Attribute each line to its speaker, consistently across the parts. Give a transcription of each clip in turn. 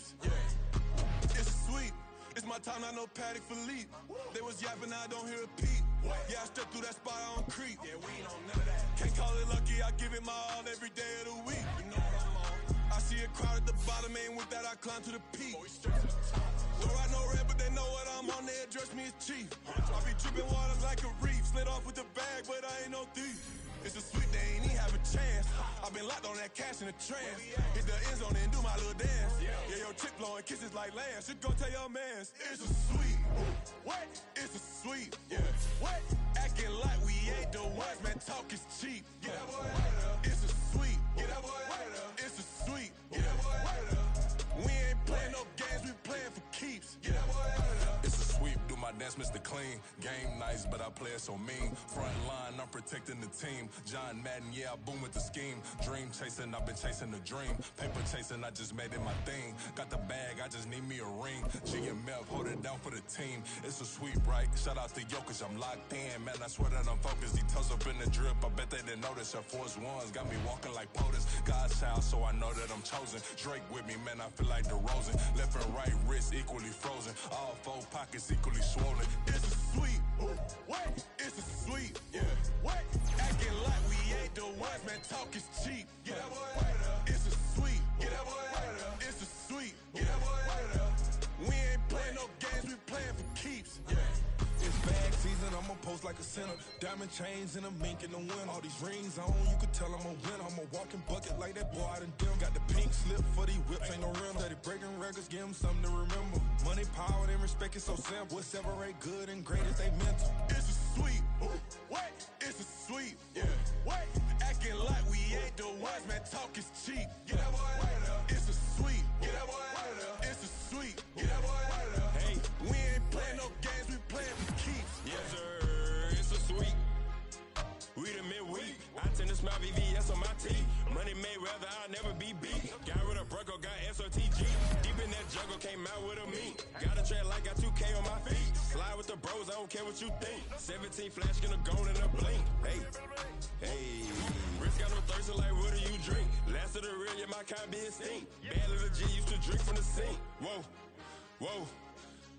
Speaker 1: keeps. Yeah, it's sweet. It's my time, not no Paddock Philippe. They was yapping, I don't hear a peep. Yeah, I stepped through that spot, I don't creep. Yeah, we ain't on none of that. Can't call it lucky, I give it my all every day of the week. You know what I'm on. I see a crowd at the bottom, and with that I climb to the peak. Don't ride no red, but they know what I'm on, they address me as chief. I be dripping water like a reef. Slid off with the bag, but I ain't no thief. It's a sweet, they ain't even have a chance. I've been locked on that cash in a trance. Hit the end zone and do my little dance. Yeah, your chick blowing kisses like lambs. Should go tell your mans. It's a sweet. What? It's a sweet. Yeah. What? Acting like we ain't the ones, man. Talk is cheap. Get that boy out of there. It's a sweet. Get that boy out of there. It's a sweet. Get that boy out of there. We ain't playing no games, we playing for keeps. Get that boy out of there.
Speaker 2: It's a sweep, do my dance, Mr. Clean. Game nice, but I play it so mean. Front line, I'm protecting the team. John Madden, yeah, I boom with the scheme. Dream chasing, I've been chasing the dream. Paper chasing, I just made it my thing. Got the bag, I just need me a ring. G and Mel, hold it down for the team. It's a sweep, right? Shout out to Jokic, I'm locked in. Man, I swear that I'm focused. He toes up in the drip, I bet they didn't notice. Air Force Ones got me walking like POTUS. God's child, so I know that I'm chosen. Drake with me, man, I feel like DeRozan. Left and right wrist equally frozen. All four pockets equally swollen.
Speaker 1: It's a sweet. What? It's a sweet. Yeah. What? Acting like we ain't the ones, man. Talk is cheap. Get that boy out of there. It's a sweet. Get that boy out of there. It's a sweet. Get that boy out of there. We ain't playing no games, we playing for keeps. Yeah.
Speaker 3: It's bag season, I'ma post like a sinner. Diamond chains and a mink in the wind. All these rings on, you could tell I'm a winner. I'm a walking bucket like that boy out in dim. Got the pink slip for these whips, ain't no rental. Steady breaking records, give them something to remember. Money, power, and respect is so simple. What separate good and great is they mental.
Speaker 1: It's a sweet. What? It's a sweet. Yeah. What? Acting like we ain't the ones, man. Talk is cheap. Get that boy out of there. It's a sweet. Get that boy out of there. It's a sweet. Get that boy out of there. Hey, we ain't playing no games, we playing for keeps.
Speaker 4: Yes, sir. It's a sweet. We the midweek. I tend to smile VVS on my teeth. Money made rather I'll never be beat. Got rid of Brucko, got SOTG. Deep in that jungle, came out with a meat. Got a track like got 2K on my feet. Slide with the bros, I don't care what you think. 17 flash, gonna go in a blink. Hey, hey. Wrist got no thirst, like what do you drink? Last of the real, yeah, my kind be extinct. Bad little G used to drink from the sink. Whoa, whoa.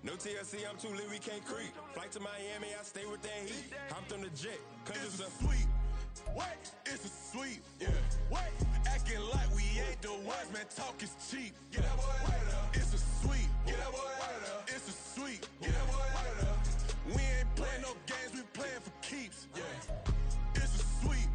Speaker 4: No TLC, I'm too lit, we can't creep. Flight to Miami, I stay with that heat. Hopped on the jet, cause
Speaker 1: it's a sweet. What? It's a sweet. Yeah. What? Acting like we ain't the ones, man. Talk is cheap. Get that boy out of there. It's a sweet. Get that boy out of there. It's a sweet. Get that boy out of there. We ain't playing no games, we playing for keeps. Yeah. It's a sweet.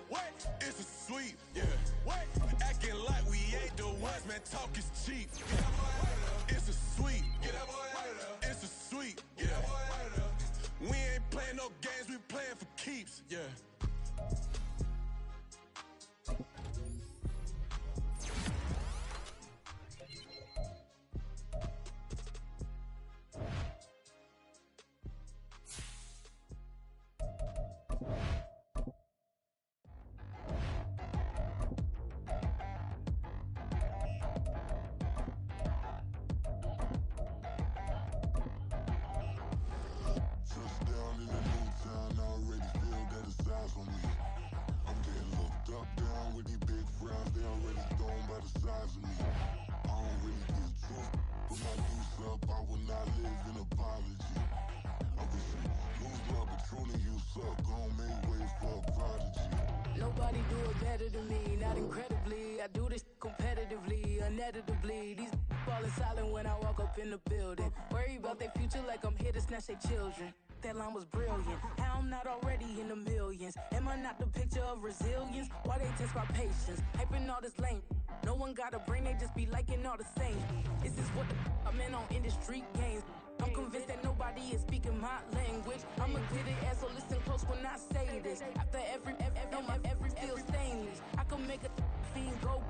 Speaker 1: What? It's a sweet. Yeah. What? Acting like we ain't the ones, man. Talk is cheap. Get that boy out of there. It's a sweet. Get that boy out of there. It's a sweet. Get that boy out of there. We ain't playing no games, we playing for keeps. Yeah.
Speaker 5: Nobody do it better than me, not incredibly. I do this competitively, uneditably. These falling silent when I walk up in the building. Worry about their future like I'm here to snatch their children. That line was brilliant. How I'm not already in the millions? Am I not the picture of resilience? Why they test my patience? Hyping all this lame. No one got a brain, they just be liking all the same. This is what I'm in on industry games. I'm convinced that nobody is speaking my language. I'm a good ass, so listen close when I say this. After every feel stainless. I can make a fiend go.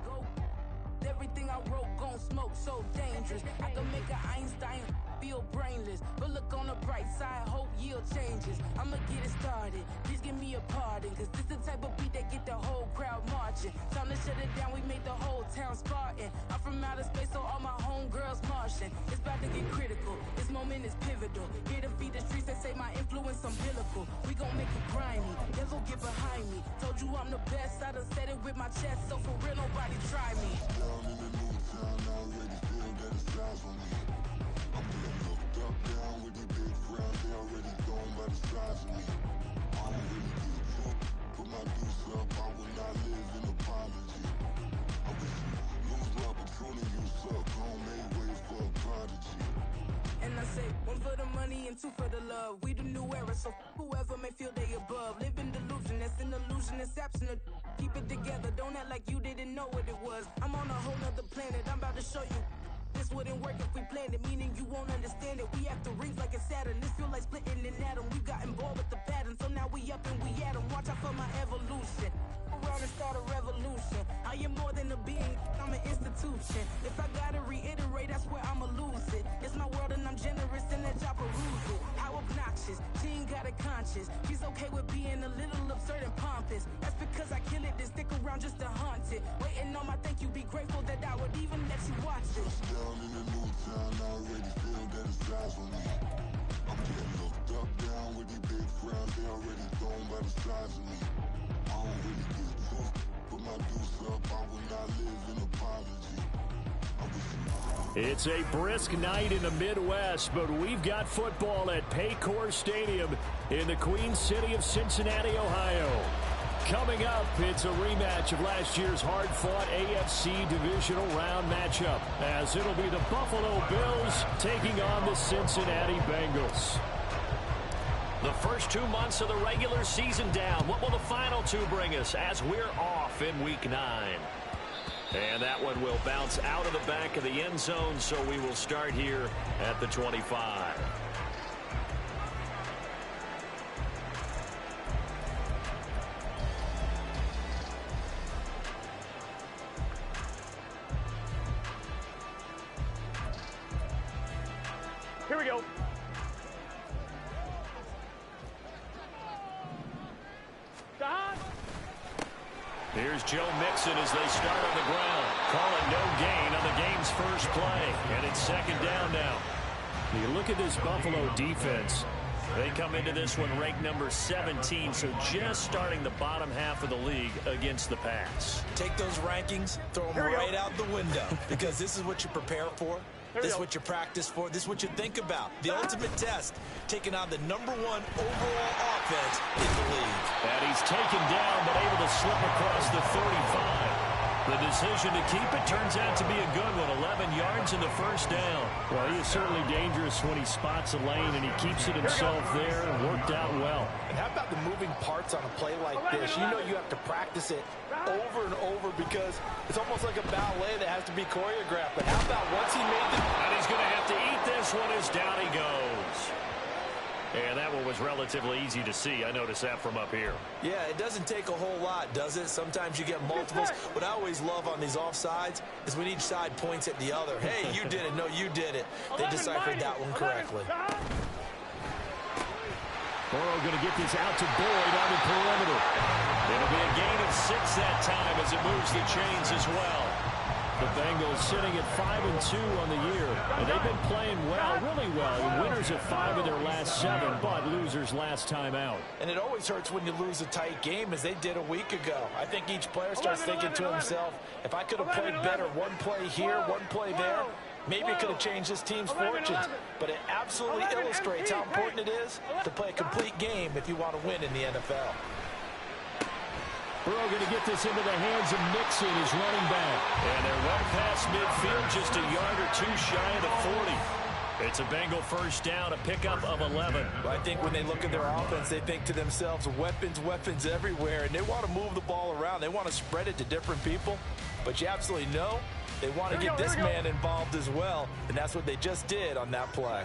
Speaker 5: Everything I wrote gon' smoke, so dangerous. I can make an Einstein feel brainless. But look on the bright side, hope yield changes. I'ma get it started, please give me a pardon. Cause this the type of beat that get the whole crowd marching. Time to shut it down, we made the whole town Spartan. I'm from outer space, so all my homegirls Martian. It's about to get critical, this moment is pivotal. Here to feed the streets, they say my influence umbilical. We gon' make it grimy, never get behind me. Told you I'm the best, I done said it with my chest. So for real, nobody try me.
Speaker 6: Down in the new town, I already feel that.
Speaker 5: say one for the money and two for the love. We the new era, so whoever may feel they above. Live in delusion, that's an illusion, it's absent. Keep it together, don't act like you didn't know what it was. I'm on a whole nother planet, I'm about to show you. This wouldn't work if we planned it, meaning you won't understand it. We have to rings like a Saturn. This feel like splitting an atom. We got involved with the pattern, so now we up and we at 'em. Watch out for my evolution. Around and start a revolution. I am more than a being, I'm an institution. If I gotta reiterate, that's where I'ma lose it. It's my world and I'm generous and that job peruse it. How obnoxious, she ain't got a conscience. She's okay with being a little absurd and pompous. That's because I kill it, then stick around just to haunt it. Waiting on my thank you, be grateful that I would even let you watch it.
Speaker 6: Down in the new town, I already feel that it's eyes on me. I'm getting looked up, down with these big frowns, they already thrown by the size of me. I don't really get took, but my deuce up, I will not live in apology.
Speaker 7: It's a brisk night in the Midwest, but we've got football at Paycor Stadium in the Queen City of Cincinnati, Ohio. Coming up, it's a rematch of last year's hard-fought AFC divisional round matchup, as it'll be the Buffalo Bills taking on the Cincinnati Bengals.
Speaker 8: The first 2 months of the regular season down. What will the final two bring us as we're off in Week 9? And that one will bounce out of the back of the end zone, so we will start here at the 25.
Speaker 7: Here we go.
Speaker 8: Here's Joe Mixon as they start on the ground. Call it no gain on the game's first play. And it's second down now.
Speaker 7: You look at this Buffalo defense.
Speaker 8: They come into this one ranked number 17, so just starting the bottom half of the league against the pass.
Speaker 9: Take those rankings, throw them right out the window, because this is what you prepare for. This is what you practice for. This is what you think about. The ultimate test, taking on the #1 overall offense in the league.
Speaker 8: And he's taken down, but able to slip across the 35. The decision to keep it turns out to be a good one. 11 yards in the first down.
Speaker 7: Well, he is certainly dangerous when he spots a lane, and he keeps it himself there and worked out well.
Speaker 10: And how about the moving parts on a play like this? You know you have to practice it over and over because it's almost like a ballet that has to be choreographed. But how about once he made the...
Speaker 8: And he's going to have to eat this one as down he goes. And that one was relatively easy to see. I noticed that from up here.
Speaker 9: Yeah, it doesn't take a whole lot, does it? Sometimes you get multiples. What I always love on these offsides is when each side points at the other. Hey, you did it. No, you did it. They deciphered that one correctly.
Speaker 7: Burrow going to get this out to Boyd on the perimeter.
Speaker 8: It'll be a gain of 6 that time as it moves the chains as well.
Speaker 7: The Bengals sitting at 5-2 on the year, and they've been playing well, really well. Winners of 5 of their last 7, but losers last time out.
Speaker 10: And it always hurts when you lose a tight game, as they did a week ago. I think each player starts thinking to himself, if I could have played better one play here, one play there, maybe it could have changed this team's fortunes. But it absolutely illustrates how important it is to play a complete game if you want to win in the NFL.
Speaker 7: Burrow going to get this into the hands of Mixon, his running back.
Speaker 8: And they're well past midfield, just a yard or two shy of the 40. It's a Bengal first down, a pickup of 11.
Speaker 9: Well, I think when they look at their offense, they think to themselves, weapons, weapons everywhere. And they want to move the ball around. They want to spread it to different people. But you absolutely know they want to get this man involved as well. And that's what they just did on that play.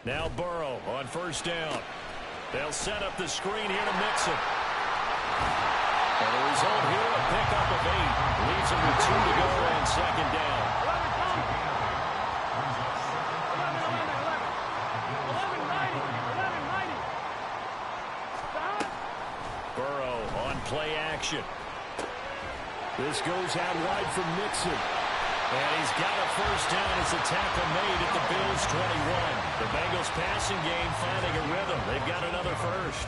Speaker 8: Now Burrow on first down. They'll set up the screen here to Mixon. And the result here, a pickup of 8. Leaves him with 2 to go on second down. Burrow on play action.
Speaker 7: This goes out wide for Mixon.
Speaker 8: And he's got a first down as the tackle made at the Bills' 21. The Bengals passing game finding a rhythm. They've got another first.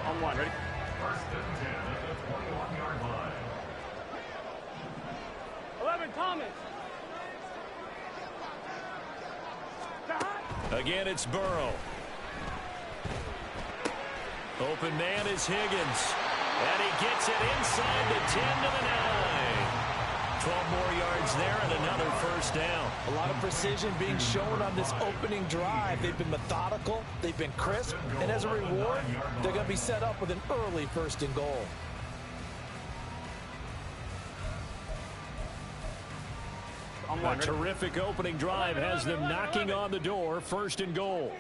Speaker 7: On one, ready?
Speaker 11: First and 10 at the 21-yard line.
Speaker 12: 11, Thomas.
Speaker 8: Again, it's Burrow. Open man is Higgins. And he gets it inside the 10 to the 9. 12 more yards there and another first down.
Speaker 10: A lot of precision being shown on this opening drive. They've been methodical, they've been crisp, and as a reward, they're going to be set up with an early 1st and goal.
Speaker 7: A terrific opening drive has them knocking on the door. 1st and goal.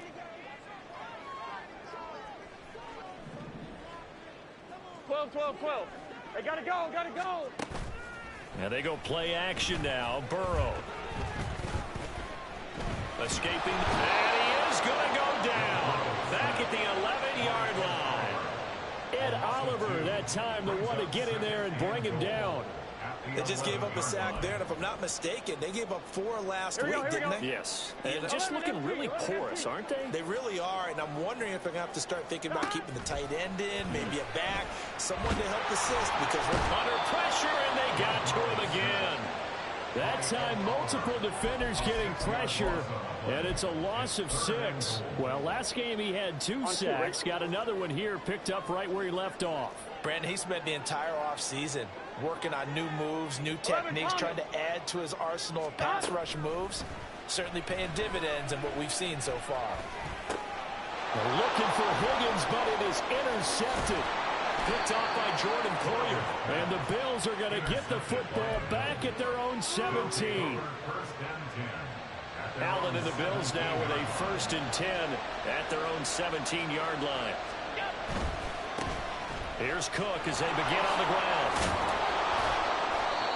Speaker 12: 12. They gotta go.
Speaker 7: And they go play action now. Burrow. Escaping. And he is going to go down. Back at the 11-yard line. Ed Oliver, that time, the one to get in there and bring him down.
Speaker 9: They just gave up a sack there, and if I'm not mistaken, they gave up 4 last week, didn't they?
Speaker 7: Yes. And just looking really porous, aren't they?
Speaker 9: They really are, and I'm wondering if they're going to have to start thinking about keeping the tight end in, maybe a back, someone to help assist, because we're
Speaker 7: under pressure, and they got to him again. That time, multiple defenders getting pressure, and it's a loss of 6. Well, last game he had 2 sacks. Got another one here, picked up right where he left off.
Speaker 10: Brandon, he spent the entire offseason working on new moves, new techniques, trying to add to his arsenal of pass rush moves. Certainly paying dividends in what we've seen so far.
Speaker 7: They're looking for Higgins, but it is intercepted. Picked off by Jordan Poyer. And the Bills are going to get the football back at their own 17. Allen and the Bills now with a 1st and 10 at their own 17-yard line. Here's Cook as they begin on the ground.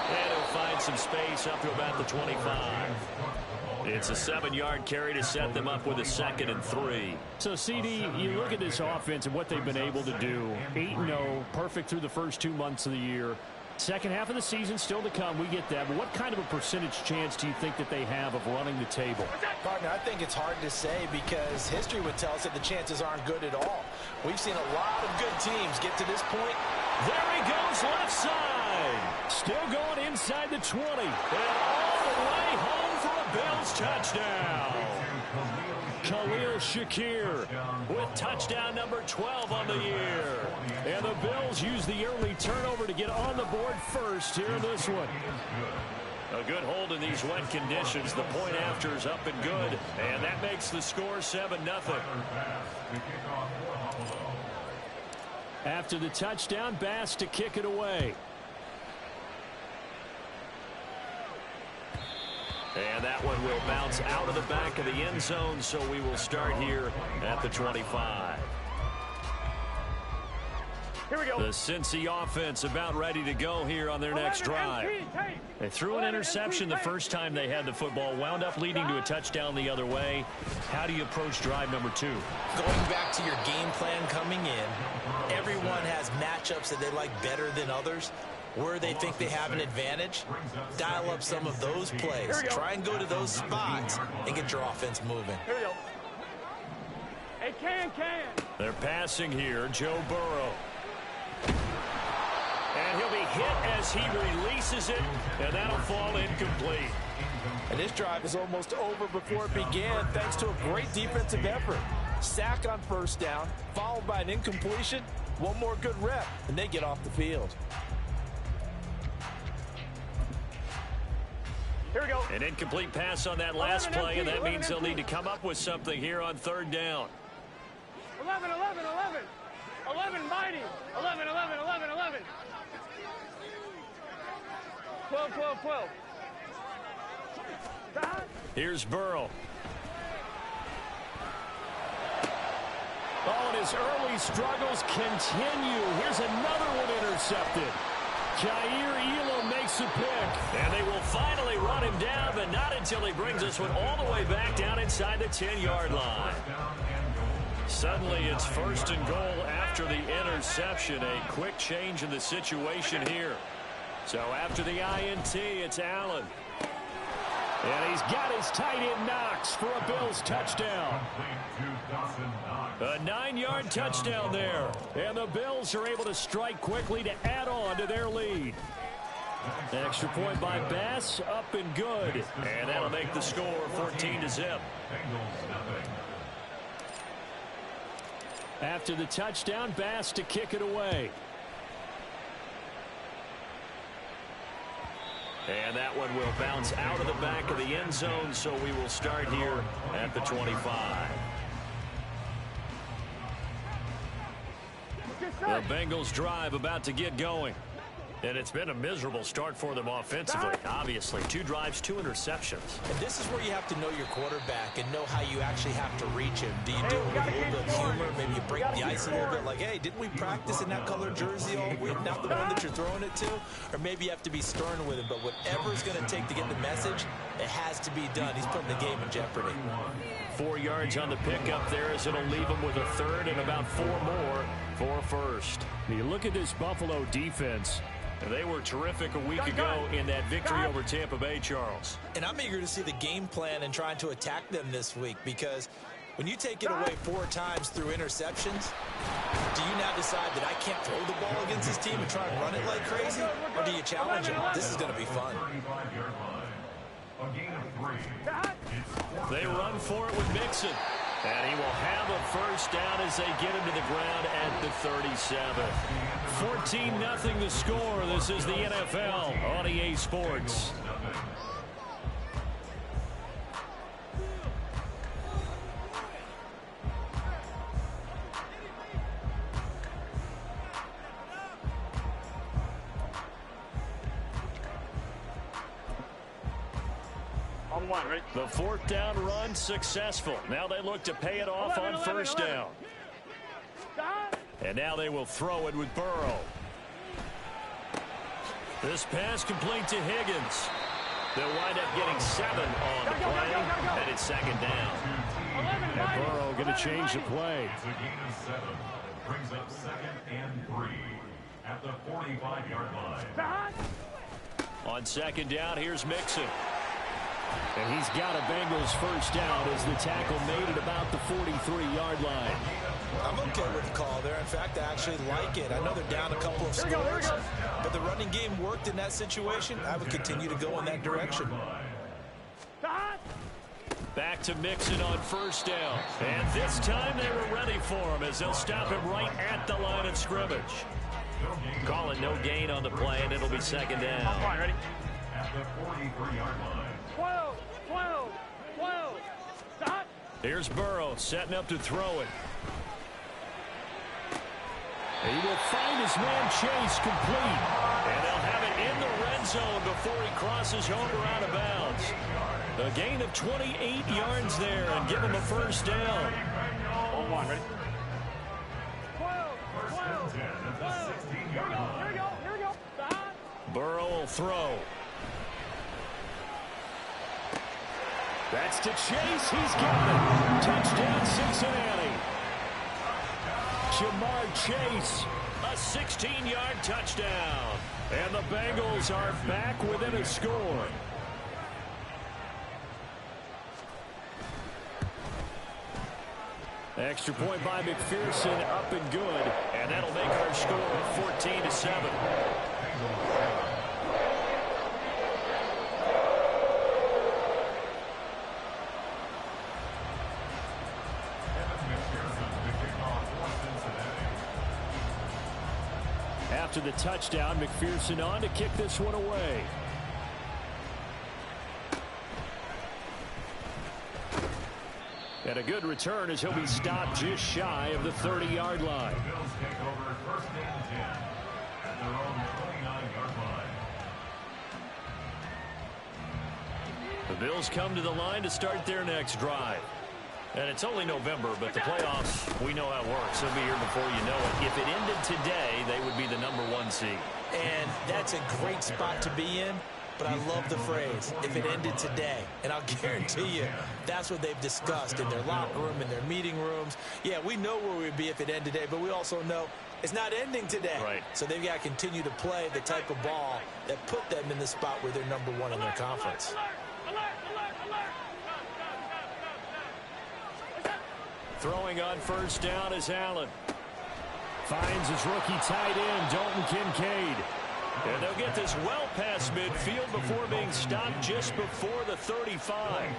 Speaker 7: And he'll find some space up to about the 25. It's a 7-yard carry to set them up with a 2nd and 3. So, CD, you look at this offense and what they've been able to do. 8-0, perfect through the first 2 months of the year. Second half of the season still to come. We get that. But what kind of a percentage chance do you think that they have of running the table?
Speaker 10: Partner, I think it's hard to say because history would tell us that the chances aren't good at all. We've seen a lot of good teams get to this point.
Speaker 7: There he goes, left side. Still going inside the 20. And all the way home for a Bills touchdown. Khalil Shakir with touchdown number 12 on the year. And the Bills use the early turnover to get on the board first here in this one. A good hold in these wet conditions. The point after is up and good. And that makes the score 7-0. After the touchdown, Bass to kick it away. And that one will bounce out of the back of the end zone, so we will start here at the 25.
Speaker 12: Here we go.
Speaker 7: The Cincy offense about ready to go here on their next drive. They threw an interception the first time they had the football, wound up leading to a touchdown the other way. How do you approach drive number 2?
Speaker 10: Going back to your game plan coming in, everyone has matchups that they like better than others. Where they think they have an advantage, dial up some of those plays. Try and go to those spots and get your offense moving.
Speaker 12: Here we go. Hey, can.
Speaker 7: They're passing here, Joe Burrow. And he'll be hit as he releases it, and that'll fall incomplete.
Speaker 10: And this drive is almost over before it began thanks to a great defensive effort. Sack on 1st down, followed by an incompletion. One more good rep, and they get off the field.
Speaker 12: Here we go.
Speaker 7: An incomplete pass on that last play, and that means they'll need to come up with something here on 3rd down.
Speaker 12: 11, mighty. 11. 12.
Speaker 7: Here's Burrow. Oh, and his early struggles continue. Here's another one intercepted. Jair Elam makes a pick. And they will finally run him down, but not until he brings this one all the way back down inside the 10-yard line. Suddenly it's 1st and goal after the interception. A quick change in the situation here. So after the INT, it's Allen. And he's got his tight end Knox for a Bills touchdown. A 9-yard touchdown there. And the Bills are able to strike quickly to add on to their lead. Extra point by Bass, up and good. And that'll make the score 14-0. After the touchdown, Bass to kick it away.
Speaker 8: And that one will bounce out of the back of the end zone, so we will start here at the 25. The Bengals drive about to get going. And it's been a miserable start for them offensively, obviously. 2 drives, 2 interceptions.
Speaker 9: And this is where you have to know your quarterback and know how you actually have to reach him. Do you do it with a little bit of humor? Maybe you break the ice a little bit like, hey, didn't we practice in that color jersey all week, not the one that you're throwing it to? Or maybe you have to be stern with him. But whatever it's going to take to get the message, it has to be done. He's putting the game in jeopardy.
Speaker 8: 4 yards on the pickup there as it'll leave him with a third and about 4 more for a first.
Speaker 7: You look at this Buffalo defense.
Speaker 8: They were terrific a week ago in that victory over Tampa Bay, Charles.
Speaker 9: And I'm eager to see the game plan and trying to attack them this week, because when you take it away 4 times through interceptions, do you now decide that I can't throw the ball against this team and try and run it like crazy? Or do you challenge them? This is going to be fun.
Speaker 8: They run for it with Mixon. And he will have a first down as they get him to the ground at the 37. 14-0 the score. This is the NFL on EA Sports. The 4th down run successful. Now they look to pay it off on first down. And now they will throw it with Burrow. This pass complete to Higgins. They'll wind up getting 7 on the play, and it's 2nd down.
Speaker 7: And Burrow going to change the play.
Speaker 11: It's a gain of 7. Brings up 2nd and 3 at the 45-yard line.
Speaker 8: On 2nd down, here's Mixon.
Speaker 7: And he's got a Bengals first down as the tackle made it about the 43-yard line.
Speaker 9: I'm okay with the call there. In fact, I actually like it. I know they're down a couple of scores, but the running game worked in that situation. I would continue to go in that direction.
Speaker 8: Back to Mixon on first down. And this time they were ready for him as they'll stop him right at the line of scrimmage. Calling no gain on the play, and it'll be 2nd down.
Speaker 11: At the 43-yard line.
Speaker 12: 12. Stop.
Speaker 8: Here's Burrow setting up to throw it.
Speaker 7: He will find his man Chase complete.
Speaker 8: And they'll have it in the red zone before he crosses over out of bounds. A gain of 28 yards there and give him a first down.
Speaker 12: Ready? 12. Here we go. Stop.
Speaker 8: Burrow will throw.
Speaker 7: That's to Chase. He's got it. Touchdown, Cincinnati. Jamar Chase.
Speaker 8: A 16-yard touchdown. And the Bengals are back within a score.
Speaker 7: Extra point by McPherson, up and good.
Speaker 8: And that'll make our score 14-7.
Speaker 7: After the touchdown, McPherson on to kick this one away. And a good return as he'll be stopped just shy of the 30-yard line.
Speaker 11: The Bills take over 1st and 10 at their own 29-yard line.
Speaker 8: The Bills come to the line to start their next drive. And it's only November, but the playoffs, we know how it works. They'll be here before you know it. If it ended today, they would be the #1 seed.
Speaker 9: And that's a great spot to be in, but I love the phrase, if it ended today. And I'll guarantee you, that's what they've discussed in their locker room, in their meeting rooms. Yeah, we know where we'd be if it ended today, but we also know it's not ending today.
Speaker 8: Right.
Speaker 9: So they've got to continue to play the type of ball that put them in the spot where they're #1 in their conference.
Speaker 8: Throwing on first down is Allen.
Speaker 7: Finds his rookie tight end, Dalton Kincaid.
Speaker 8: And they'll get this well past midfield before being stopped just before the 35.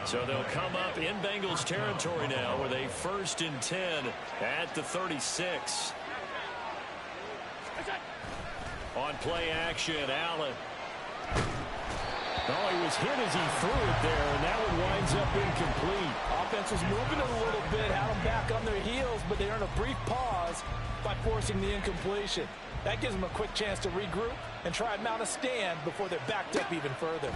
Speaker 8: So they'll come up in Bengals territory now with a 1st and 10 at the 36. On play action, Allen.
Speaker 7: Oh, he was hit as he threw it there, and that one winds up incomplete.
Speaker 10: Offense was moving it a little bit, had them back on their heels, but they earned a brief pause by forcing the incompletion. That gives them a quick chance to regroup and try and mount a stand before they're backed up even further.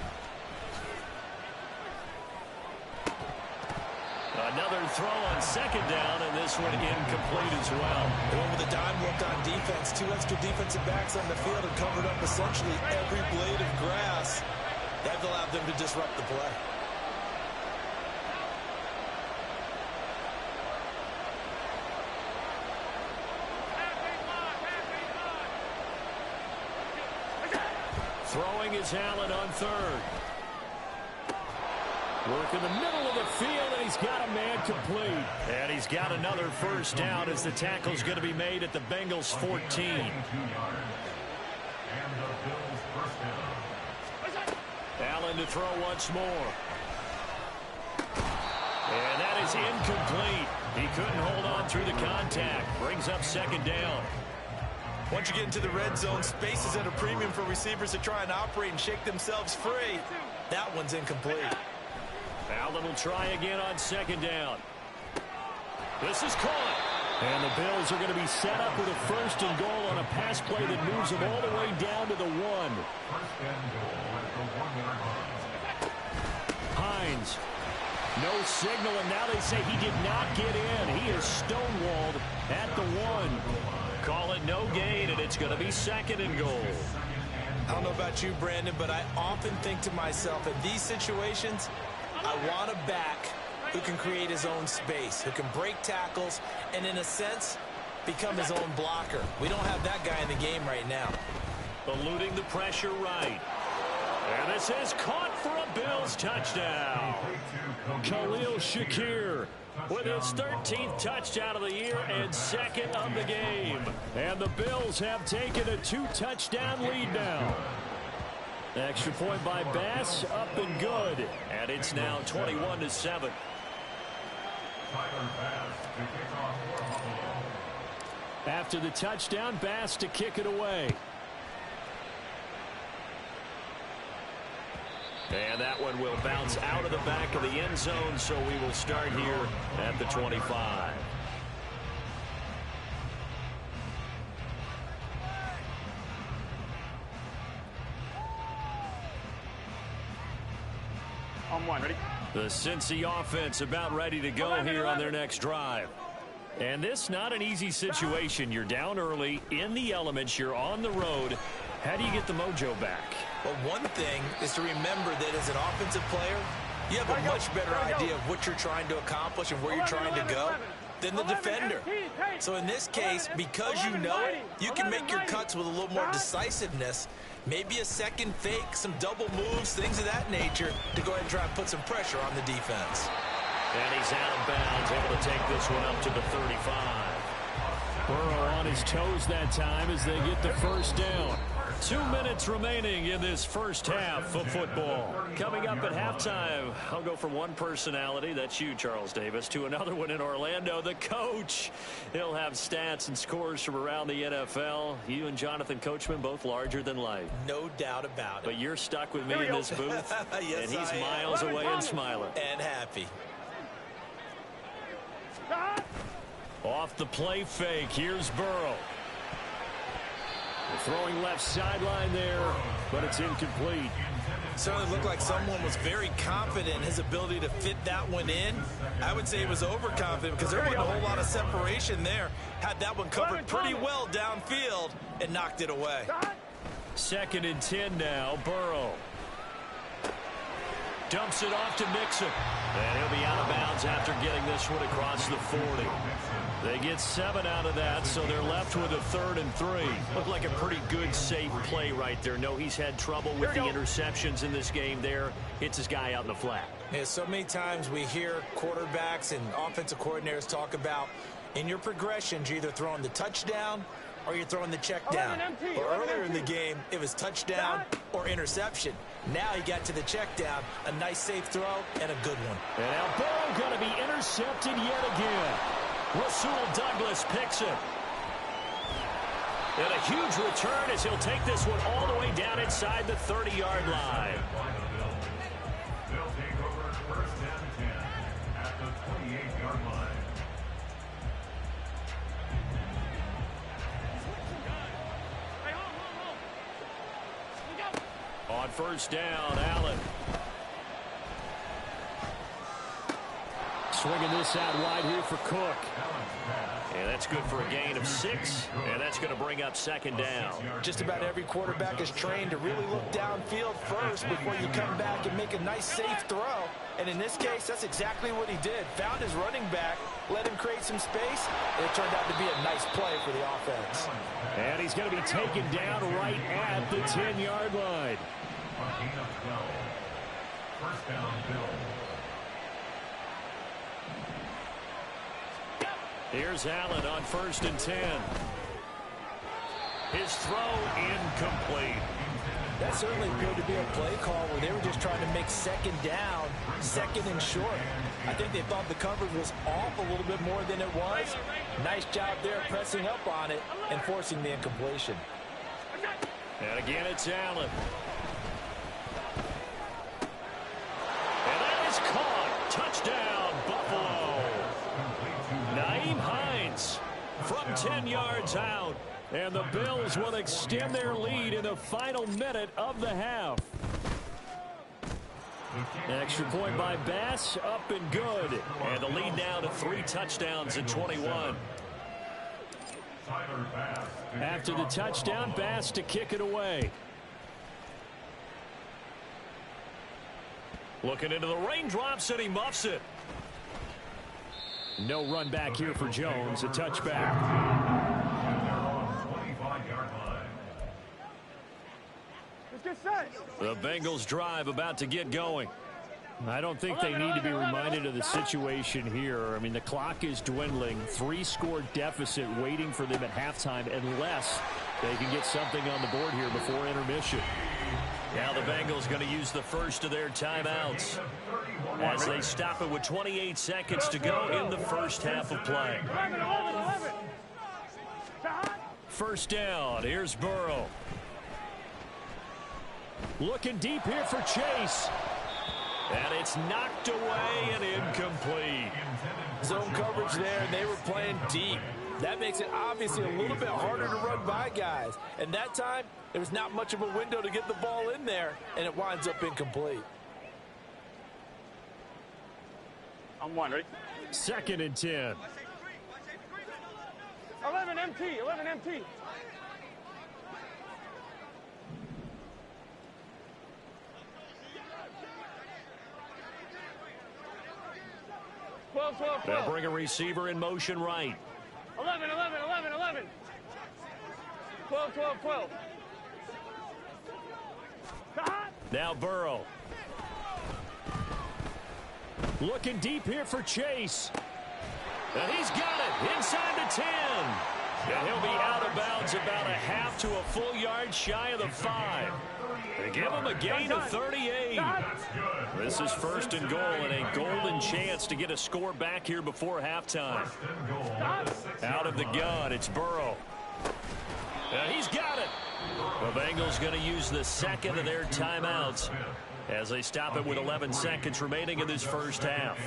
Speaker 8: Another throw on second down, and this one incomplete as well.
Speaker 10: They went with a dime look on defense. 2 extra defensive backs on the field and covered up essentially every blade of grass. That allowed them to disrupt the play.
Speaker 7: Throwing is Allen on third. Work in the middle of the field, and he's got a man complete.
Speaker 8: And he's got another first down as the tackle's going to be made at the Bengals 14. Allen to throw once more. And that is incomplete. He couldn't hold on through the contact. Brings up second down.
Speaker 10: Once you get into the red zone, space is at a premium for receivers to try and operate and shake themselves free. That one's incomplete.
Speaker 7: Allen will try again on second down. This is caught. And the Bills are going to be set up with a first and goal on a pass play that moves them all the way down to the 1.
Speaker 11: First and goal at the 1-yard line.
Speaker 7: Hines. No signal, and now they say he did not get in. He is stonewalled at the 1.
Speaker 8: Call it no gain, and it's going to be second and goal.
Speaker 10: I don't know about you, Brandon, but I often think to myself, in these situations, I want a back who can create his own space, who can break tackles, and in a sense, become his own blocker. We don't have that guy in the game right now.
Speaker 8: Eluding the pressure right.
Speaker 7: And this is caught for a Bills touchdown. Khalil Shakir with his 13th touchdown of the year and second of the game. And the Bills have taken a 2-touchdown lead now. Extra point by Bass, up and good.
Speaker 8: And it's now 21-7.
Speaker 7: After the touchdown, Bass to kick it away.
Speaker 8: And that one will bounce out of the back of the end zone, so we will start here at the 25.
Speaker 12: On 1, ready?
Speaker 7: The Cincy offense about ready to go here on their next drive. And this not an easy situation. You're down early, in the elements, you're on the road. How do you get the mojo back?
Speaker 10: Well, one thing is to remember that as an offensive player, you have a much better idea of what you're trying to accomplish and where you're trying to go than the defender. So in this case, because you know it, you can make your cuts with a little more decisiveness. Maybe a second fake, some double moves, things of that nature to go ahead and try and put some pressure on the defense.
Speaker 8: And he's out of bounds, able to take this one up to the 35.
Speaker 7: Burrow on his toes that time as they get the first down. 2 minutes remaining in this first half of football. Coming up at halftime, I'll go from one personality, that's you, Charles Davis, to another one in Orlando, the coach. He'll have stats and scores from around the NFL. You and Jonathan Coachman, both larger than life.
Speaker 10: No doubt about it.
Speaker 7: But you're stuck with me in this booth,
Speaker 10: yes,
Speaker 7: and he's miles away and smiling.
Speaker 10: And happy.
Speaker 7: Off the play fake, here's Burrow. Throwing left sideline there, but it's incomplete.
Speaker 10: Certainly looked like someone was very confident in his ability to fit that one in. I would say he was overconfident because there wasn't a whole lot of separation there. Had that one covered pretty well downfield and knocked it away.
Speaker 7: 2nd and 10 now, Burrow. Dumps it off to Mixon.
Speaker 8: And he'll be out of bounds after getting this one across the 40.
Speaker 7: They get 7 out of that, so they're left with a 3rd and 3.
Speaker 8: Looked like a pretty good, safe play right there. No, he's had trouble with the interceptions in this game there. Hits his guy out in the flat.
Speaker 10: Yeah, so many times we hear quarterbacks and offensive coordinators talk about in your progressions, you're either throwing the touchdown or you're throwing the check down. Well, earlier in the game, it was touchdown or interception. Now he got to the check down, a nice safe throw, and a good one.
Speaker 7: And now Burrow going to be intercepted yet again. Rasul Douglas picks it.
Speaker 8: And a huge return as he'll take this one all the way down inside the 30-yard line.
Speaker 7: On first down, Allen. Swinging this out wide here for Cook.
Speaker 8: And that's good for a gain of 6, and that's going to bring up second down.
Speaker 10: Just about every quarterback is trained to really look downfield first before you come back and make a nice, safe throw. And in this case, that's exactly what he did. Found his running back, let him create some space, and it turned out to be a nice play for the offense.
Speaker 7: And he's going to be taken down right at the 10-yard line.
Speaker 11: First down, Bill.
Speaker 7: Here's Allen on first and 10. His throw incomplete.
Speaker 10: That certainly appeared to be a play call where they were just trying to make second down, second and short. I think they thought the coverage was off a little bit more than it was. Nice job there pressing up on it and forcing the incompletion.
Speaker 7: And again, it's Allen. And that is caught. Touchdown, Buffalo. Nyheim Hines from 10 yards out. And the Bills will extend their lead in the final minute of the half. Extra point by Bass, up and good. And the lead now to 3 touchdowns at 21. After the touchdown, Bass to kick it away. Looking into the raindrops, and he muffs it. No run back here for Jones, a touchback. The Bengals drive about to get going. I don't think they need to be reminded of the situation here. I mean, the clock is dwindling. 3-score deficit waiting for them at halftime unless they can get something on the board here before intermission. Now the Bengals going to use the first of their timeouts as they stop it with 28 seconds to go in the first half of play. First down. Here's Burrow. Looking deep here for Chase. And it's knocked away and incomplete.
Speaker 10: Zone coverage there, and they were playing deep. That makes it obviously a little bit harder to run by guys. And that time, there was not much of a window to get the ball in there, and it winds up incomplete.
Speaker 12: I'm one, ready?
Speaker 7: Second and 10.
Speaker 12: 11 MT, 11 MT. 12, 12, 12.
Speaker 7: They'll bring a receiver in motion right.
Speaker 12: 11, 11, 11, 11. 12, 12, 12.
Speaker 7: Now Burrow. Looking deep here for Chase. And he's got it inside the 10. And he'll be out of bounds about a half to a full yard shy of the 5. They give him a gain of 38. This is first and goal and a golden chance to get a score back here before halftime. Out of the gun, it's Burrow. And he's got it. The Bengals going to use the second of their timeouts as they stop it with 11 seconds remaining in this first half.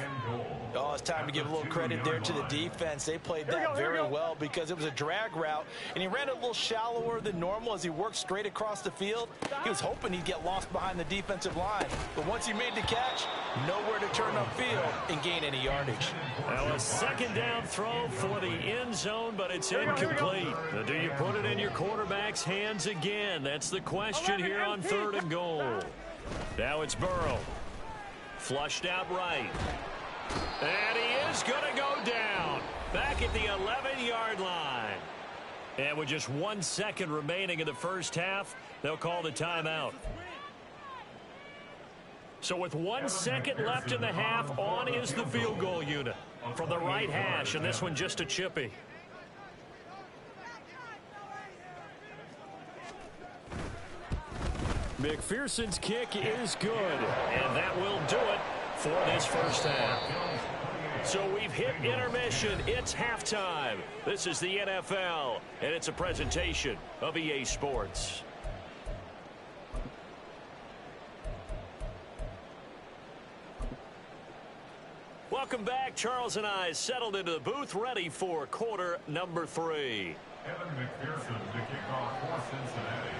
Speaker 10: Oh, it's time to give a little credit there to the defense. They played that very well because it was a drag route, and he ran it a little shallower than normal as he worked straight across the field. He was hoping he'd get lost behind the defensive line, but once he made the catch, nowhere to turn upfield and gain any yardage.
Speaker 7: Now a second down throw for the end zone, but it's incomplete. Now, do you put it in your quarterback's hands again? That's the question here on third and goal. Now it's Burrow. Flushed out right. And he is going to go down. Back at the 11-yard line. And with just 1 second remaining in the first half, they'll call the timeout. So with 1 second left in the half, on is the field goal unit from the right hash, and this one just a chippy. McPherson's kick is good, and that will do it for this first half. So we've hit intermission. It's halftime. This is the NFL, and it's a presentation of EA Sports. Welcome back. Charles and I settled into the booth, ready for quarter number 3.
Speaker 11: Evan McPherson to kick off for Cincinnati.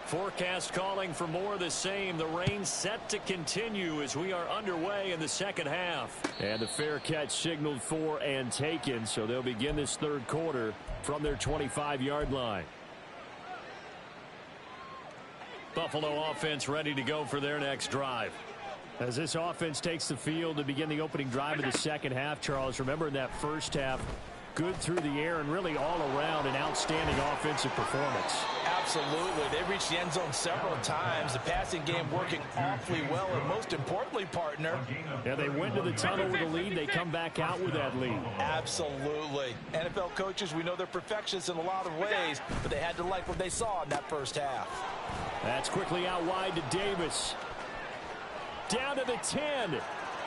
Speaker 8: Forecast calling for more of the same. The rain set to continue as we are underway in the second half.
Speaker 7: And the fair catch signaled for and taken, so they'll begin this third quarter from their 25-yard line.
Speaker 8: Buffalo offense ready to go for their next drive.
Speaker 7: As this offense takes the field to begin the opening drive of the second half, Charles, remember in that first half, good through the air and really all around an outstanding offensive performance.
Speaker 10: Absolutely. They reached the end zone several times. The passing game working awfully well, and most importantly, partner.
Speaker 7: Yeah, they went to the tunnel with a lead. They come back out with that lead.
Speaker 10: Absolutely. NFL coaches, we know they're perfectionists in a lot of ways, but they had to like what they saw in that first half.
Speaker 7: That's quickly out wide to Davis. Down to the 10.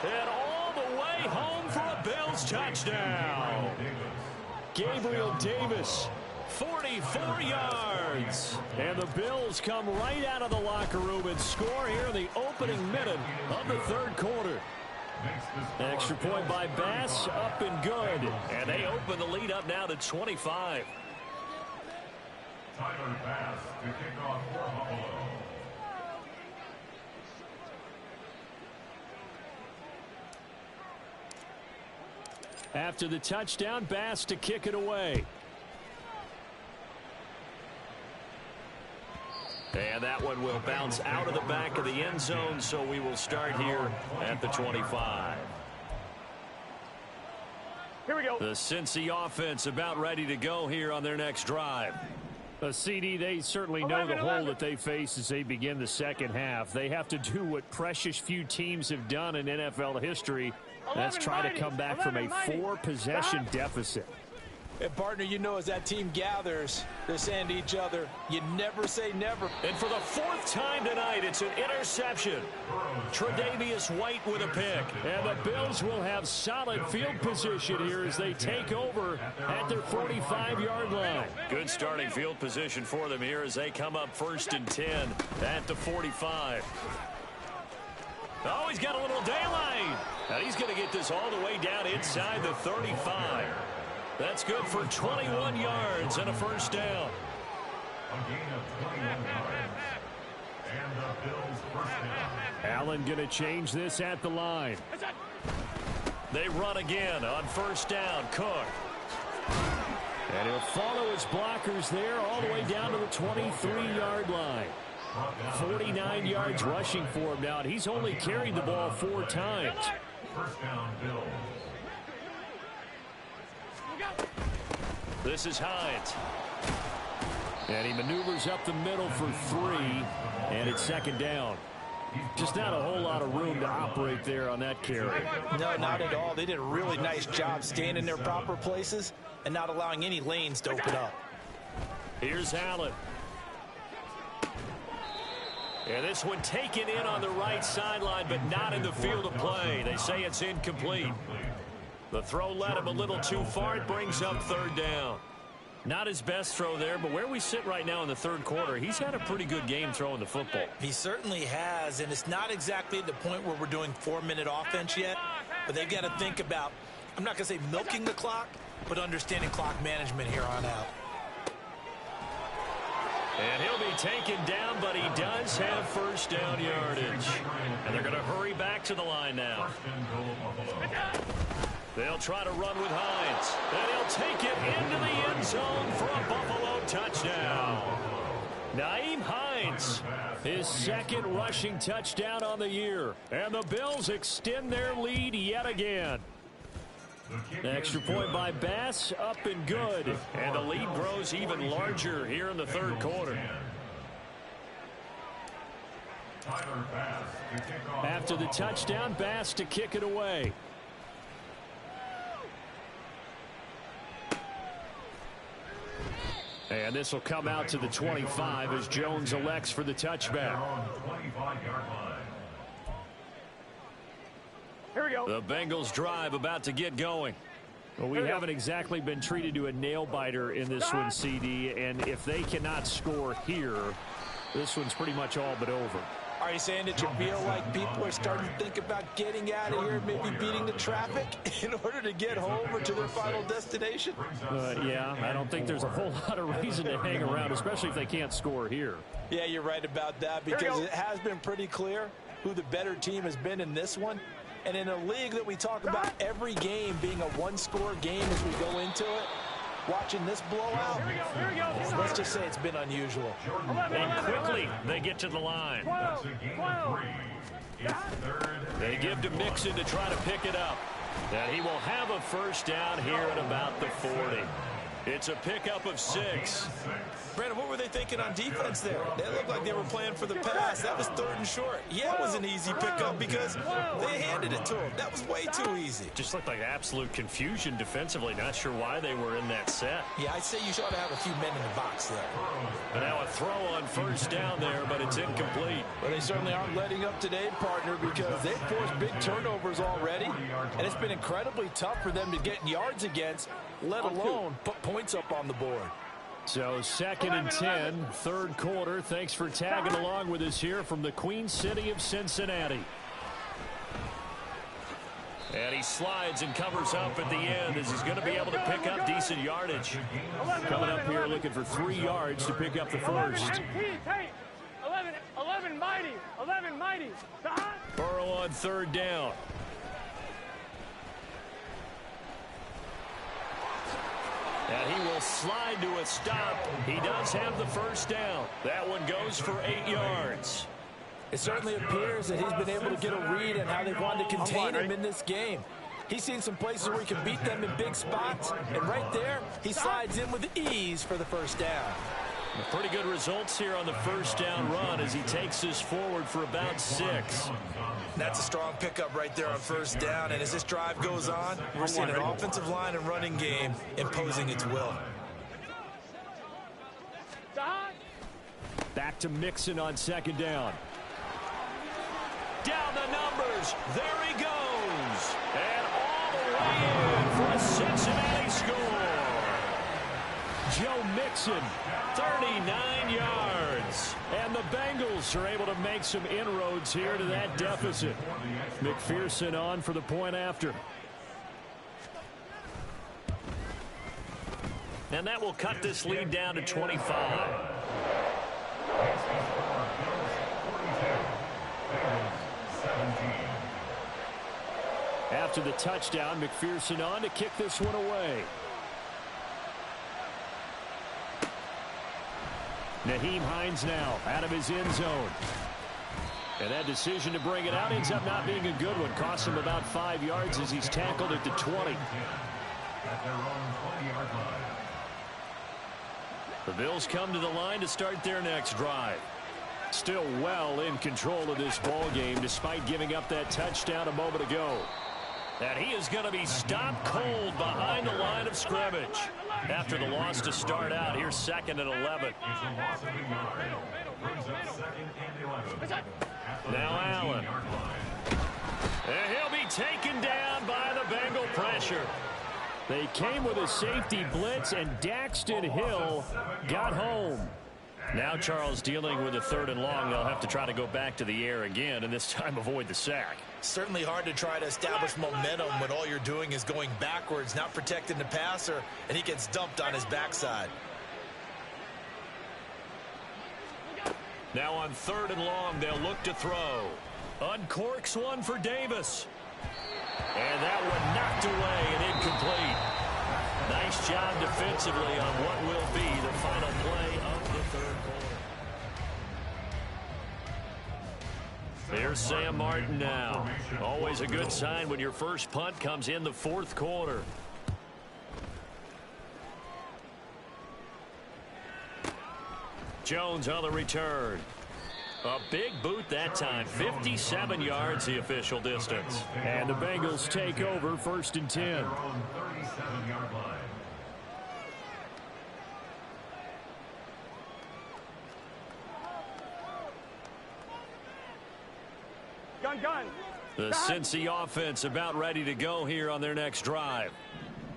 Speaker 7: And all the way home for a Bills touchdown. Gabriel Davis, 44 yards. And the Bills come right out of the locker room and score here in the opening minute of the third quarter. Extra point by Bass, up and good.
Speaker 8: And they open the lead up now to 25.
Speaker 11: Tyler Bass to kick off for Buffalo.
Speaker 7: After the touchdown, Bass to kick it away.
Speaker 8: And that one will bounce out of the back of the end zone, so we will start here at the 25.
Speaker 12: Here we go.
Speaker 8: The Cincy offense about ready to go here on their next drive.
Speaker 7: CD, they certainly know the hole that they face as they begin the second half. They have to do what precious few teams have done in NFL history. That's try to come back from a 4-possession deficit.
Speaker 10: And, partner, you know as that team gathers, they're saying to each other, you never say never.
Speaker 8: And for the 4th time tonight, it's an interception. Tre'Davious White with a pick.
Speaker 7: And the Bills will have solid field position here as they take over at their 45-yard line.
Speaker 8: Good starting field position for them here as they come up 1st and 10 at the 45. Oh, he's got a little daylight. And he's going to get this all the way down inside the 35. That's good for 21 yards and a first down.
Speaker 11: A gain of 21 yards. And the Bills first down.
Speaker 7: Allen going to change this at the line.
Speaker 8: They run again on first down. Cook.
Speaker 7: And he'll follow his blockers there all the way down to the 23-yard line. 49 yards rushing for him now. He's only carried the ball 4 times.
Speaker 11: First down, Bills.
Speaker 8: This is Hines.
Speaker 7: And he maneuvers up the middle for 3, and it's second down. Just not a whole lot of room to operate there on that carry.
Speaker 10: No, not at all. They did a really nice job staying in their proper places and not allowing any lanes to open up.
Speaker 8: Here's Allen. And this one taken in on the right sideline, but not in the field of play. They say it's incomplete. The throw led him a little too far. It brings up third down. Not his best throw there, but where we sit right now in the third quarter, he's had a pretty good game throwing the football.
Speaker 10: He certainly has, and it's not exactly at the point where we're doing 4-minute offense yet, but they've got to think about, I'm not going to say milking the clock, but understanding clock management here on out.
Speaker 8: And he'll be taken down, but he does have first down yardage. And they're going to hurry back to the line now. They'll try to run with Hines. And he'll take it into the end zone for a Buffalo touchdown. Nyheim Hines, his 2nd rushing touchdown on the year. And the Bills extend their lead yet again. Extra point by Bass, up and good. And the lead grows even larger here in the third quarter.
Speaker 7: After the touchdown, Bass to kick it away. And this will come out to the 25 as Jones elects for the touchback.
Speaker 12: Here we go.
Speaker 8: The Bengals drive about to get going.
Speaker 7: Well, we haven't exactly been treated to a nail-biter in this one, CD, and if they cannot score here, this one's pretty much all but over.
Speaker 10: All Are you saying that you feel like people are starting to think about getting out of here, maybe beating the traffic in order to get home or to their final destination?
Speaker 7: Yeah, I don't think there's a whole lot of reason to hang around, especially if they can't score here.
Speaker 10: Yeah, you're right about that, because it has been pretty clear who the better team has been in this one. And in a league that we talk about every game being a one-score game as we go into it, watching this blowout, let's just say it's been unusual.
Speaker 8: And quickly, they get to the line. They give to Mixon to try to pick it up. And he will have a first down here at about the 40. It's a pickup of 6.
Speaker 10: Brandon, what were they thinking on defense there? They looked like they were playing for the pass. That was 3rd and short. Yeah, it was an easy pickup because they handed it to him. That was way too easy.
Speaker 8: Just looked like absolute confusion defensively. Not sure why they were in that set.
Speaker 10: Yeah, I'd say you ought to have a few men in the box there.
Speaker 8: And now a throw on first down there, but it's incomplete.
Speaker 10: Well, they certainly aren't letting up today, partner, because they've forced big turnovers already, and it's been incredibly tough for them to get yards against, let alone put points up on the board.
Speaker 7: So 2nd and 10, 3rd quarter. Thanks for tagging along with us here from the Queen City of Cincinnati.
Speaker 8: And he slides and covers up at the end as he's going to be able to pick up decent yardage.
Speaker 7: Coming up here looking for 3 yards to pick up the first.
Speaker 12: 11 mighty.
Speaker 7: Burrow on 3rd down.
Speaker 8: And he will slide to a stop. He does have the first down. That one goes for 8 yards.
Speaker 10: It certainly appears that he's been able to get a read on how they wanted to contain him in this game. He's seen some places where he can beat them in big spots, and right there, he slides in with ease for the first down.
Speaker 8: Pretty good results here on the first down run as he takes this forward for about 6.
Speaker 10: That's a strong pickup right there on first down, and as this drive goes on, we're seeing an offensive line and running game imposing its will.
Speaker 7: Back to Mixon on 2nd down.
Speaker 8: Down the numbers. There he goes. And all the way in for a Cincinnati score.
Speaker 7: Joe Mixon, 39 yards. And the Bengals are able to make some inroads here to that deficit. McPherson on for the point after.
Speaker 8: And that will cut this lead down to 25.
Speaker 7: After the touchdown, McPherson on to kick this one away. Nyheim Hines now out of his end zone. And that decision to bring it out ends up not being a good one. Costs him about 5 yards as he's tackled at the 20. The Bills come to the line to start their next drive. Still well in control of this ball game despite giving up that touchdown a moment ago.
Speaker 8: And he is going to be stopped cold behind the line of scrimmage. After the loss to start out, here's 2nd and 11. Now Allen. And he'll be taken down by the Bengal pressure.
Speaker 7: They came with a safety blitz, and Daxton Hill got home.
Speaker 8: Now Charles dealing with a 3rd and long. They'll have to try to go back to the air again, and this time avoid the sack.
Speaker 10: Certainly hard to try to establish momentum when all you're doing is going backwards, not protecting the passer, and he gets dumped on his backside.
Speaker 8: Now on 3rd and long, they'll look to throw. Uncorks one for Davis. And that one knocked away and incomplete. Nice job defensively on what will be the final play of the 3rd quarter. Here's Sam Martin now. Always a good sign when your first punt comes in the 4th quarter. Jones on the return. A big boot that time. 57 yards the official distance.
Speaker 7: And the Bengals take over 1st and 10.
Speaker 12: Gun.
Speaker 8: The Cincy offense about ready to go here on their next drive.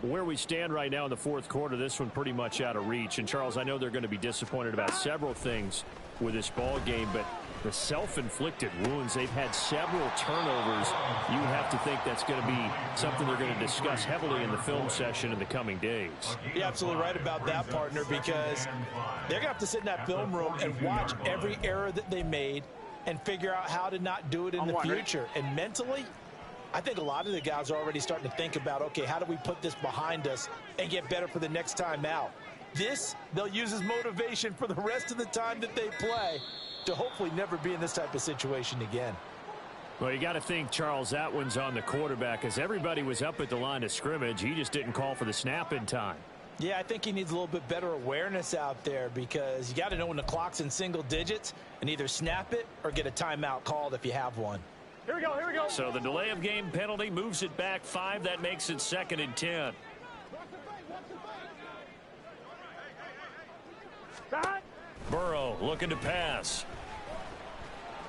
Speaker 7: Where we stand right now in the 4th quarter, this one pretty much out of reach. And, Charles, I know they're going to be disappointed about several things with this ball game, but the self-inflicted wounds. They've had several turnovers. You would have to think that's going to be something they're going to discuss heavily in the film session in the coming days.
Speaker 9: You're absolutely right about that, partner, because they're going to have to sit in that film room and watch every error that they made and figure out how to not do it in the future. And mentally, I think a lot of the guys are already starting to think about, okay, how do we put this behind us and get better for the next time out? This, they'll use as motivation for the rest of the time that they play to hopefully never be in this type of situation again.
Speaker 7: Well, you got to think, Charles, that one's on the quarterback, as everybody was up at the line of scrimmage. He just didn't call for the snap in time.
Speaker 9: Yeah, I think he needs a little bit better awareness out there, because you got to know when the clock's in single digits and either snap it or get a timeout called if you have one.
Speaker 12: Here we go, here we go.
Speaker 7: So the delay of game penalty moves it back 5. That makes it 2nd and 10. Burrow looking to pass.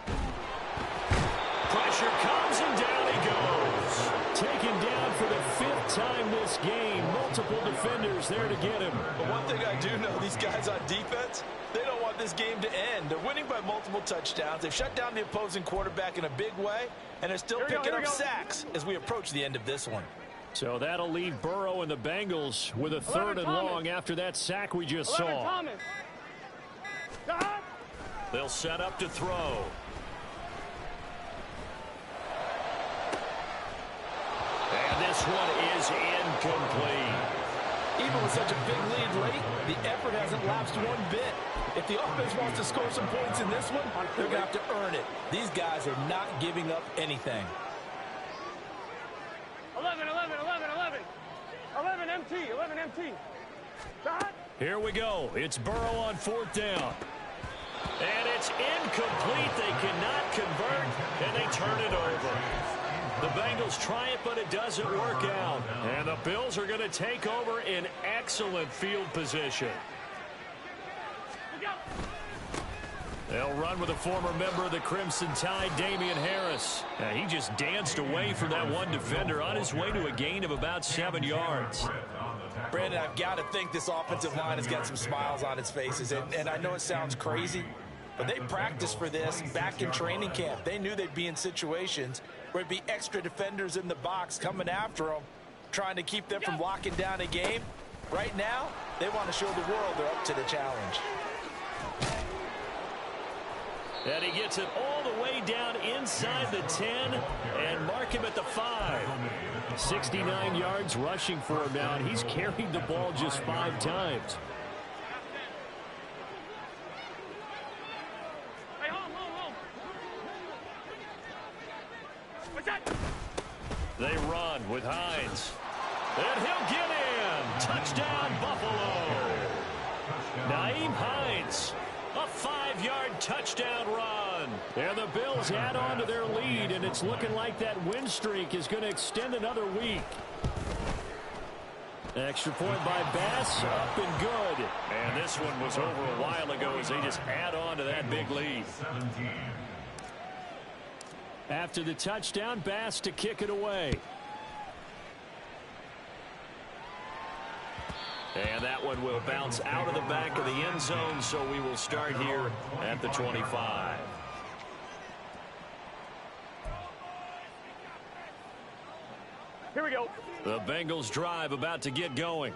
Speaker 7: Pressure comes and down he goes. Taken down for the 5th time this game. Multiple defenders there to get him.
Speaker 9: But one thing I do know, these guys on defense, they don't want this game to end. They're winning by multiple touchdowns. They've shut down the opposing quarterback in a big way, and they're still picking up sacks as we approach the end of this one.
Speaker 7: So that'll leave Burrow and the Bengals with a 3rd and long after that sack we just saw. They'll set up to throw. And this one is incomplete.
Speaker 9: Even with such a big lead late, the effort hasn't lapsed one bit. If the offense wants to score some points in this one, they're going to have to earn it. These guys are not giving up anything.
Speaker 12: 11 MT.
Speaker 7: Here we go. It's Burrow on 4th down. And it's incomplete. They cannot convert, and they turn it over. The Bengals try it, but it doesn't work out. And the Bills are going to take over in excellent field position. They'll run with a former member of the Crimson Tide, Damian Harris. He just danced away from that one defender on his way to a gain of about 7 yards.
Speaker 9: Brandon, I've got to think this offensive line has got some smiles on its faces. And I know it sounds crazy, but they practiced for this back in training camp. They knew they'd be in situations where there'd be extra defenders in the box coming after them, trying to keep them from locking down a game. Right now, they want to show the world they're up to the challenge.
Speaker 7: And he gets it all the way down inside the 10 and mark him at the 5. 69 yards rushing for him now, and he's carried the ball just 5 times.
Speaker 12: Hey, home. What's that?
Speaker 7: They run with Hines. And he'll get in. Touchdown, Buffalo. Nyheim Hines. A 5-yard touchdown run. And the Bills add on to their lead, and it's looking like that win streak is going to extend another week. Extra point by Bass, up and good. And this one was over a while ago as they just add on to that big lead. After the touchdown, Bass to kick it away. And that one will bounce out of the back of the end zone, so we will start here at the 25.
Speaker 12: Here we go.
Speaker 7: The Bengals drive about to get going.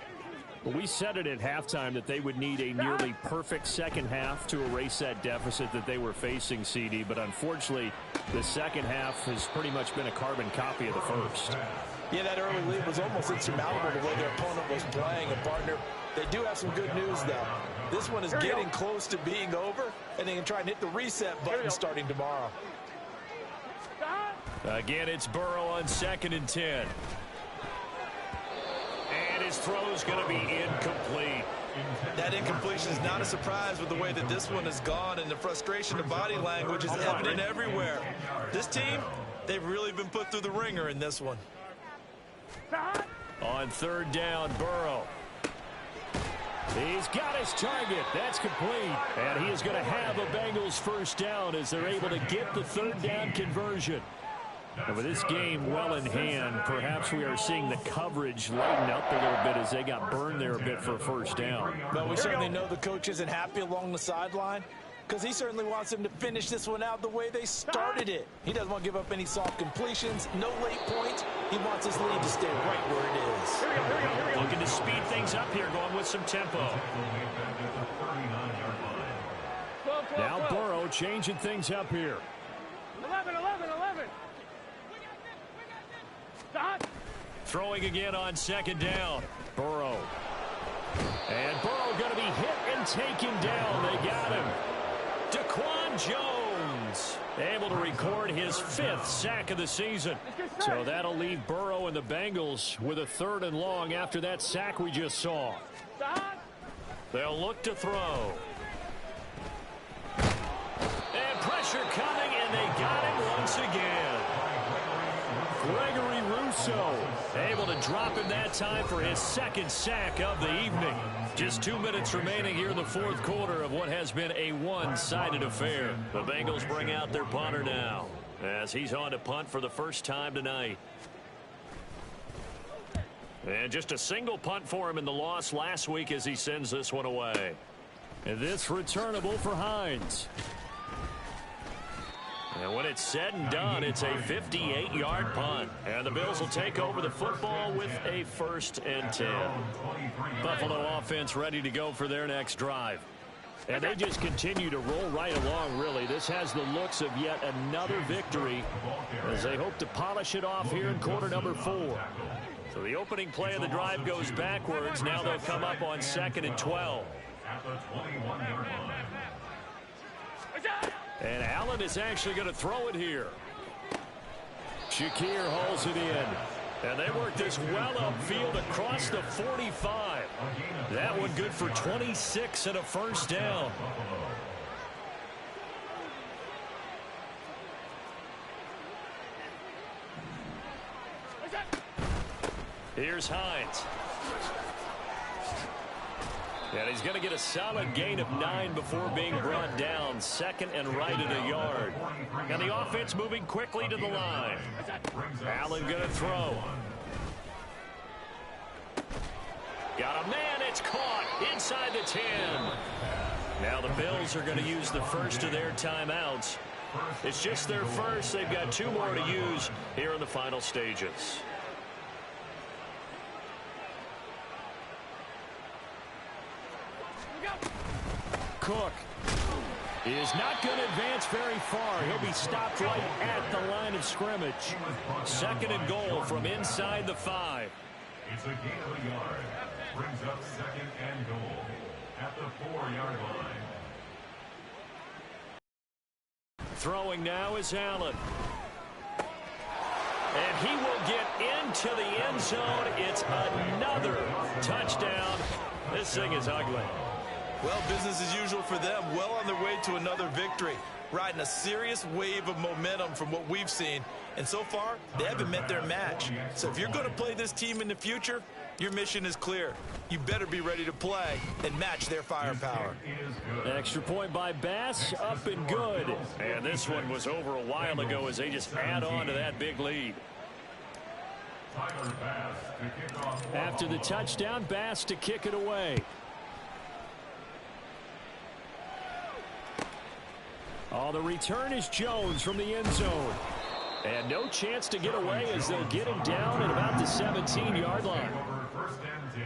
Speaker 7: We said it at halftime that they would need a nearly perfect second half to erase that deficit that they were facing, CD, but unfortunately, the second half has pretty much been a carbon copy of the first.
Speaker 9: Yeah, that early lead was almost insurmountable the way their opponent was playing. And, partner, they do have some good news, though. This one is getting close to being over, and they can try and hit the reset button starting tomorrow.
Speaker 7: Again, it's Burrow on 2nd and 10. And his throw's going to be incomplete.
Speaker 9: That incompletion is not a surprise with the way that this one has gone, and the frustration of body language is evident everywhere. This team, they've really been put through the ringer in this one.
Speaker 7: On 3rd down, Burrow. He's got his target. That's complete. And he is going to have a Bengals first down as they're able to get the 3rd down conversion. And with this game well in hand, perhaps we are seeing the coverage lighten up a little bit as they got burned there a bit for a first down.
Speaker 9: But we certainly know the coach isn't happy along the sideline.
Speaker 10: because he certainly wants them to finish this one out the way they started it. He doesn't want to give up any soft completions, no late points. He wants his lead to stay right where it is.
Speaker 8: Looking to speed things up here, going with some tempo.
Speaker 7: Now Burrow changing things up here.
Speaker 12: 11.
Speaker 7: Throwing again on second down. Burrow. And Burrow going to be hit and taken down. They got him. Daquan Jones able to record his 5th sack of the season. So that'll leave Burrow and the Bengals with a 3rd and long after that sack we just saw. They'll look to throw. And pressure coming, and they got him once again. Gregory Rousseau able to drop him that time for his 2nd sack of the evening. Just 2 minutes remaining here in the 4th quarter of what has been a one-sided affair. The Bengals bring out their punter now as he's on to punt for the first time tonight. And just a single punt for him in the loss last week as he sends this one away. And this returnable for Hines. And when it's said and done, it's a 58-yard punt. And the Bills will take over the football with a 1st and 10. Buffalo offense ready to go for their next drive. And they just continue to roll right along, really. This has the looks of yet another victory as they hope to polish it off here in quarter number 4. So the opening play of the drive goes backwards. Now they'll come up on 2nd and 12.
Speaker 11: At the 21-yard line.
Speaker 7: And Allen is actually going to throw it here. Shakir hauls it in. And they work this well upfield across the 45. That one good for 26 and a 1st down. Here's Hines. And he's going to get a solid gain of 9 before being brought down. 2nd and right at a yard. And the offense moving quickly to the line. Allen going to throw. Got a man. It's caught inside the 10. Now the Bills are going to use the first of their timeouts. It's just their first. They've got 2 more to use here in the final stages. Cook is not going to advance very far. He'll be stopped right at the line of scrimmage. 2nd and goal from inside the 5.
Speaker 11: It's a gain of a yard. Brings up 2nd and goal at the 4-yard line.
Speaker 7: Throwing now is Allen. And he will get into the end zone. It's another touchdown. This thing is ugly.
Speaker 9: Well, business as usual for them. Well on their way to another victory. Riding a serious wave of momentum from what we've seen. And so far, they haven't met their match. So if you're going to play this team in the future, your mission is clear. You better be ready to play and match their firepower.
Speaker 7: Extra point by Bass, up and good. And this one was over a while ago as they just add on to that big lead. After the touchdown, Bass to kick it away. Oh, the return is Jones from the end zone. And no chance to get away as they'll get him down at about the 17-yard line.
Speaker 11: 1st and 10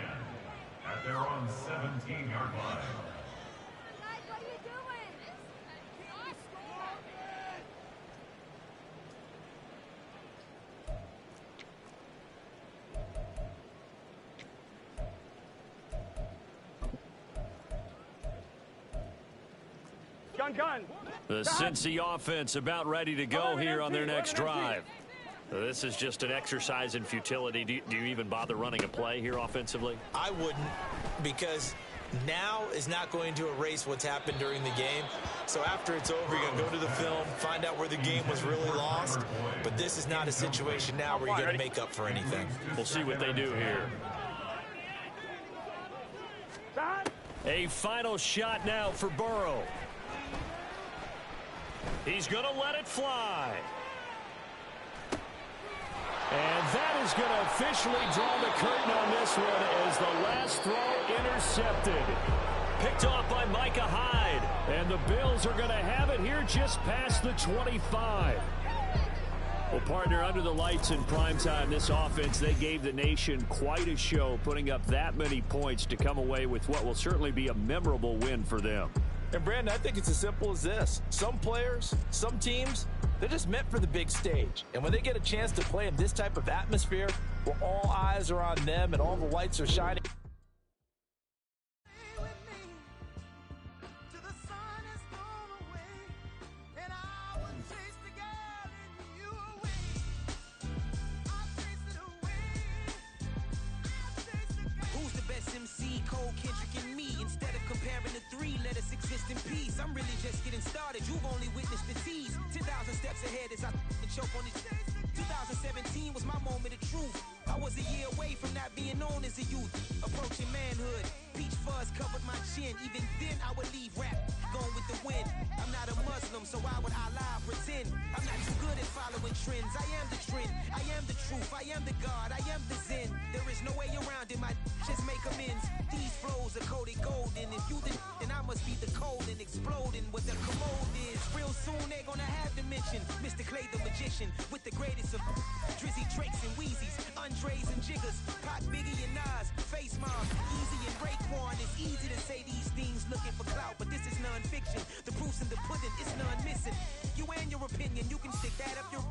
Speaker 11: at their own 17-yard line.
Speaker 12: Gun.
Speaker 7: The Cincy offense about ready to go here on their next drive. This is just an exercise in futility. Do you even bother running a play here offensively?
Speaker 10: I wouldn't, because now is not going to erase what's happened during the game. So after it's over, you're going to go to the film, find out where the game was really lost. But this is not a situation now where you're going to make up for anything.
Speaker 7: We'll see what they do here. A final shot now for Burrow. He's going to let it fly. And that is going to officially draw the curtain on this one as the last throw intercepted. Picked off by Micah Hyde. And the Bills are going to have it here just past the 25. Well, partner, under the lights in primetime, this offense, they gave the nation quite a show, putting up that many points to come away with what will certainly be a memorable win for them.
Speaker 9: And, Brandon, I think it's as simple as this. Some players, some teams, they're just meant for the big stage. And when they get a chance to play in this type of atmosphere where all eyes are on them and all the lights are shining,
Speaker 13: exist in peace. I'm really just getting started. You've only witnessed the tease. 10,000 steps ahead as I choke on it. 2017 was my moment of truth. I was a year away from not being known as a youth. Approaching manhood. Peach fuzz covered my chin. Even then I would leave rap going with the wind. I'm not a Muslim, so why would Allah pretend? I'm not too good at following trends. I am the trend. I am the truth. I am the God. I am the Zen. There is no way around it. My just make amends. These flows are coated golden. If you then I must be the cold and exploding what the commode is. Real soon they're gonna have to mention Mr. Clay the magician with the greatest of Drizzy, Drakes, and Wheezies, Andres and Jiggers, Pac, Biggie, and Nas, Face Mob, Easy and Raekwon. It's easy to say these things looking for clout, but this is non-fiction. The proof's in the pudding, it's none missing. You and your opinion, you can stick that up your...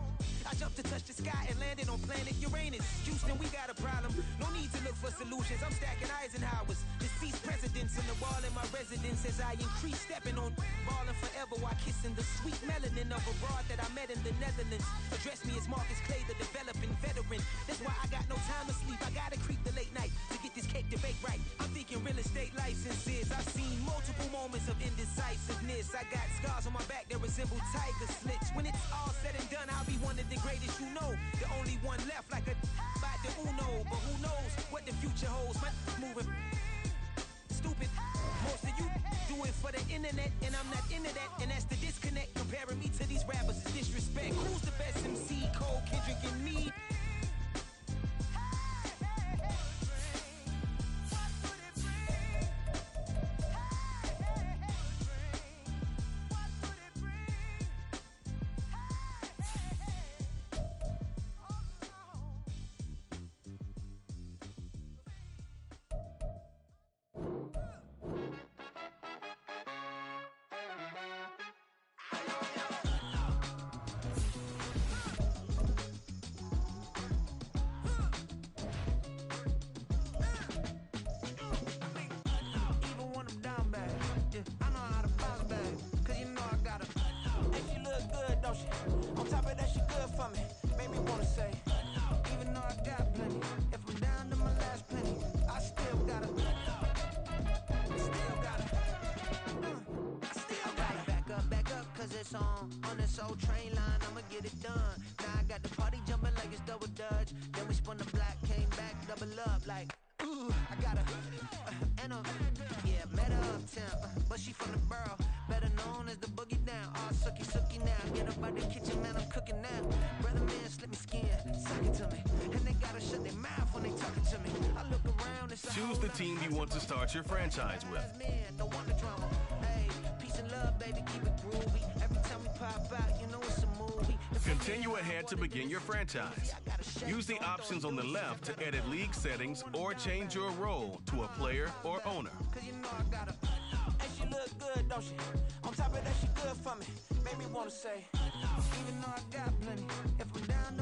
Speaker 13: I jumped to touch the sky and landed on planet Uranus. Houston, we got a problem. No need to look for solutions. I'm stacking Eisenhowers. Deceased presidents in the wall in my residence as I increase stepping on ballin' forever while kissing the sweet melanin of a broad that I met in the Netherlands. Address me as Marcus Clay, the developing veteran. That's why I got no time to sleep. I gotta creep the late night to get this cake to bake right. I'm thinking real estate licenses. I've seen multiple moments of indecisiveness. I got scars on my back that resemble tiger slits. When it's all said and done, I'll be one of the greatest you know. The only one left like a by the Uno. But who knows what the future holds. My moving stupid. Most of you do it for the internet, and I'm not into that. And that's the disconnect. Comparing me to these rappers is disrespect. Who's the best MC? Cole, Kendrick, and me? On this old train line, I'ma get it done. Now I got the party jumping like it's double dutch. Then we spun the block, came back, double up like, ooh, I got a, and a, yeah, met her uptown, but she from the borough, better known as the boogie down. All sucky now, get up out the kitchen, man, I'm cooking now. Brother man, slip me skin, suck it to me, and they gotta shut their mouth when they talking to me. I look around, it's a
Speaker 14: choose the team you want to start your franchise with.
Speaker 13: Don't want the drama, hey, peace and love, baby, keep it groovy. Every time we pop out, you know it's a movie.
Speaker 14: Continue ahead to begin your franchise. Use the options on the left to edit league settings or change your role to a player or owner.
Speaker 13: Cause you know I got her, and she look good, don't she? On top of that, she good for me. Made me wanna say, even though I got plenty, if I'm down